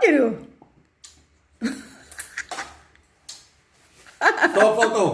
you do? Stop photo.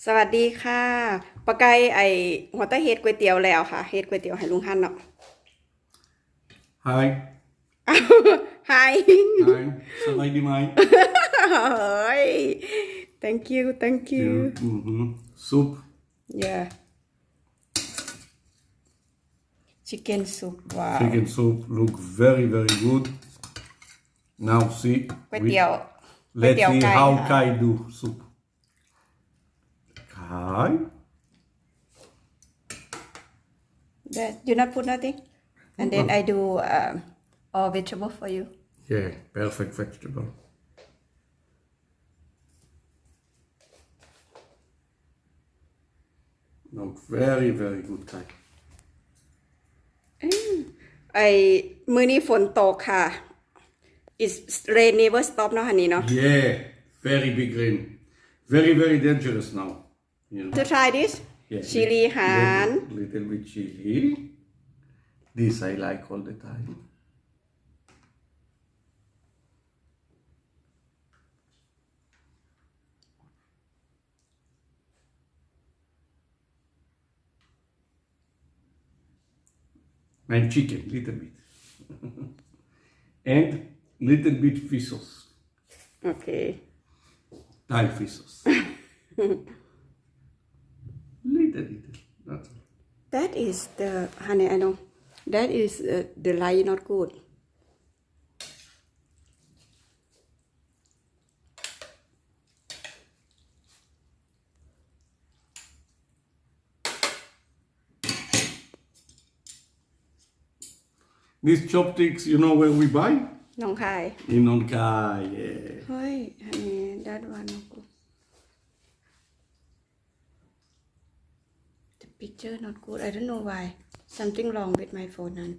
สวัสดีค่ะปะไก่หัวตะเฮ็ดก๋วยเตี๋ยวแล้วค่ะเฮ็ดก๋วยเตี๋ยวให้ลุงฮั่นเนาะ Hi. Hi Hi. Sabay di mai. เฮ้ย thank you Soup. yeah chicken soup wow Chicken soup look very good. Now see. ก๋วยเตี๋ยว Let's ก๋วยเตี๋ยว see ไก่ how ค่ะ Kai do soup. Kai. that you not put nothing and then I do all vegetable for you Yeah, perfect vegetable. Look very good, Kai. มื้อนี้ฝนตกค่ะ It's rain never stop เนาะฮันนี่เนาะ Yeah, very big rain. Very dangerous now. You know. to try this Yeah, ชิลีหาน little bit chili. This I like all the time. And chicken, little bit. And little bit fish sauce. โอเค Thai fish sauce. Little. That's all. That is the honey, I know. That is the light not good. These chopsticks, you know where we buy? น้องคาย In Onkai, yeah. เฮ้ย honey, that one not good. The picture not good. I don't know why. Something wrong with my phone, hon.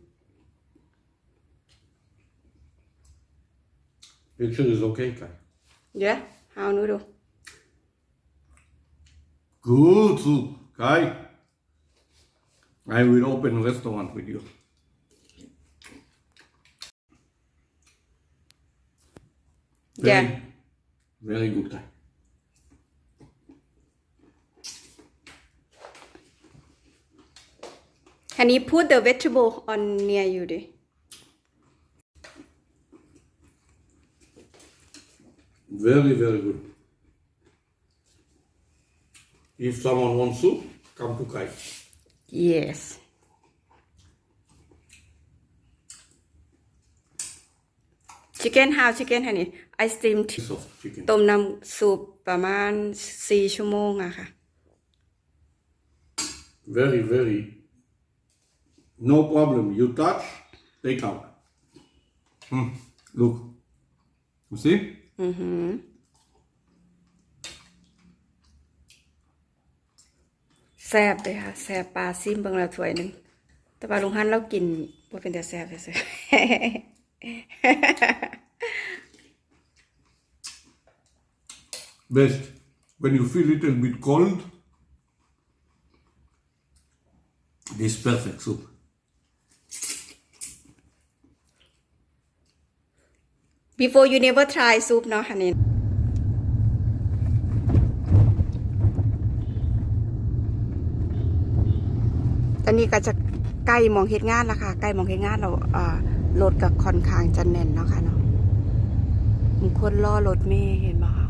Picture is okay, Kai. Yeah? How noodle? Good soup, Kai. I will open a restaurant with you. Yeah. Very good, Kai. Honey, put the vegetable on near you, di. Very good. If someone wants soup, come to Kai. Yes. Chicken how chicken honey? I steamed Piece of chicken. ต้มน้ำซุปประมาณ4 ชั่วโมงอะค่ะ Very. No problem. You touch, take out. Look. You see? แซ่บเลยค่ะแซ่บปลาซิมเบิ่งแล้วถ้วยหนึงแต่ปลาลุงฮั่นเรากินบ่เป็นแต่แซ่บซื่อ Best. When you feel little bit cold, this perfect soup. Before you never try soup เนาะฮันนี่ตอนนี้ก็จะใกล้หมองเฮ็ดงานแล้วค่ะใกล้หมองเฮ็ดงานเรารถก็ค่อนข้างจะแน่นเนาะค่ะเนาะบางคนรอรถเมล์เห็นบ่คะ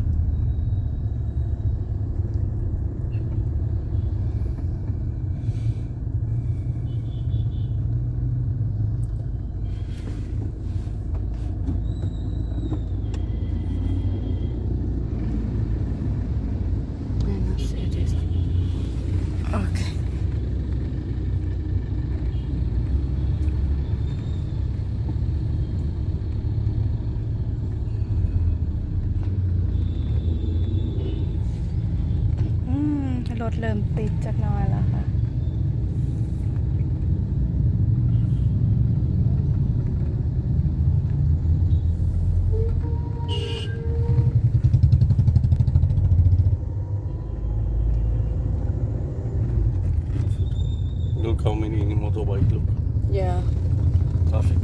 เริ่มติดจักหน่อยแล้วค่ะ Look how many motorbike look. yeah Traffic.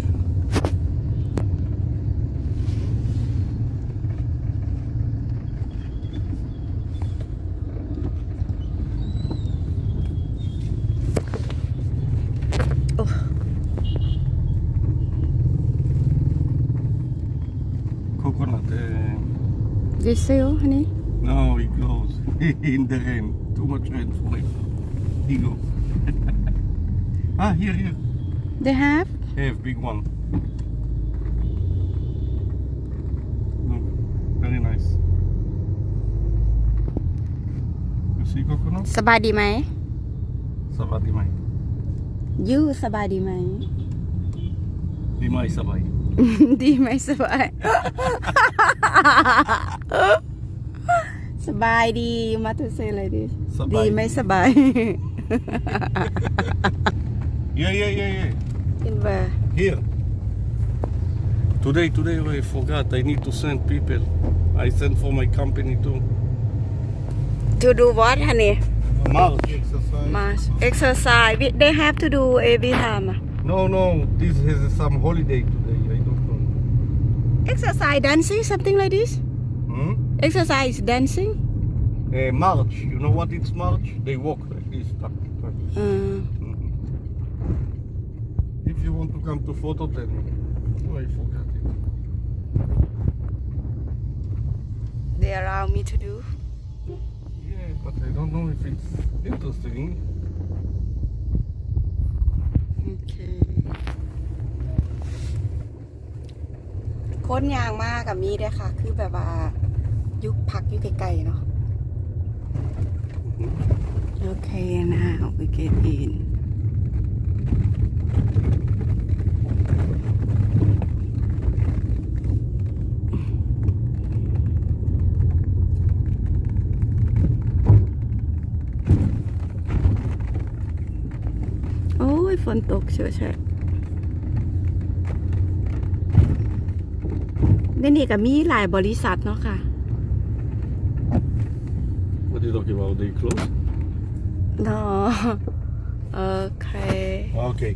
oh Coconut. you see honey No, he goes in the rain. Too much rain for him. He goes. Here. they have Have big one. Look, very nice. You see coconut? สบายดีไหม Sabay mai. you สบายดีไหม Di mai sabay. ดีไหมสบาย สบายดีมาตุเซเลยดิ สบาย ดีไหมสบาย Yeah. in where Here. Today I forgot. I need to send people. I send for my company too. to do what honey March exercise. March exercise they have to do every time No. This is some holiday today. I don't know. exercise dancing something like this Hmm? exercise dancing March. You know what it's March? They walk like this. If you want to come to photo, then I forgot it. they allow me to do Yeah, but I don't know if it's interesting. okay โค้นยางมากกับมีได้ค่ะ คือแบบว่ายุคพักยุคไกลๆเนาะ Okay now we get inโอ้ยฝนตกเฉยๆนี่ก็มีหลายบริษัทเนาะค่ะ What are you talking about? They close? No. Okay. Okay.